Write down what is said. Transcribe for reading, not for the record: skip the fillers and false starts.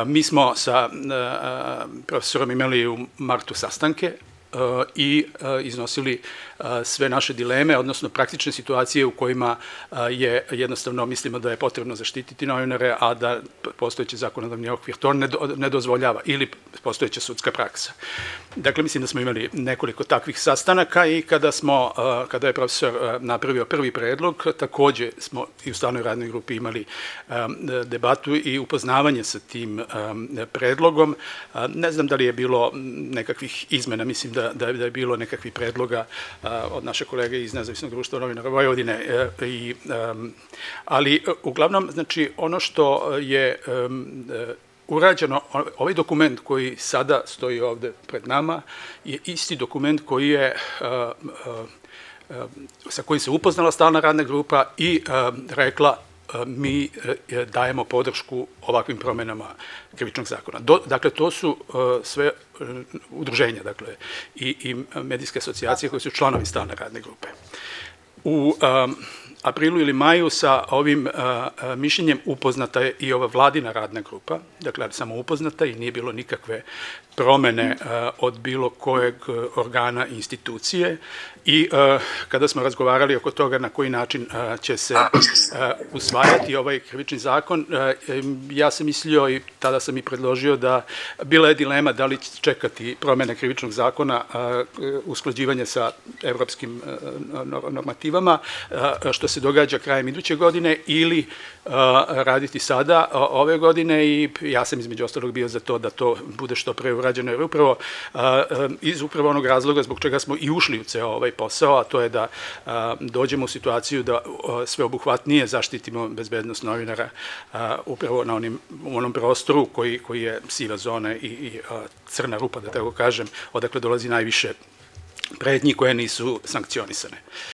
Mi smo sa profesorom imali u martu sastanke i iznosili sve naše dileme, odnosno praktične situacije u kojima je jednostavno mislimo da je potrebno zaštititi novinare, a da postojeći zakonodavni okvir to ne dozvoljava ili postojeća sudska praksa. Dakle, mislim da smo imali nekoliko takvih sastanaka i kada je profesor napravio prvi predlog, takođe smo i u stalnoj radnoj grupi imali debatu i upoznavanje sa tim predlogom. Ne znam da li je bilo nekakvih izmena, mislim da je bilo nekakvih predloga od naše kolege iz Nezavisnog društva novinara Vojvodine, ali uglavnom, znači, ono što je urađeno, ovaj dokument koji sada stoji ovde pred nama je isti dokument koji je sa kojim se upoznala stalna radna grupa i rekla mi dajemo podršku ovakvim promenama Krivičnog zakona. Dakle, to su sve udruženja, dakle, i medijske asocijacije koje su članovi stalne radne grupe. U aprilu ili maju sa ovim mišljenjem upoznata je i ova vladina radna grupa, dakle, samo upoznata i nije bilo nikakve promene od bilo kojeg organa i institucije i kada smo razgovarali oko toga na koji način će se usvajati ovaj krivični zakon, ja sam mislio i tada sam i predložio da bila je dilema da li čekati promene krivičnog zakona, usklađivanje sa evropskim normativama, što se događa krajem iduće godine, ili raditi sada ove godine, i ja sam između ostalog bio za to da to bude što pre urađeno, jer upravo iz onog razloga zbog čega smo i ušli u ceo ovaj posao, a to je da dođemo u situaciju da sveobuhvatnije zaštitimo bezbednost novinara upravo u onom prostoru koji je siva zona i crna rupa, da tako kažem, odakle dolazi najviše pretnji koje nisu sankcionisane.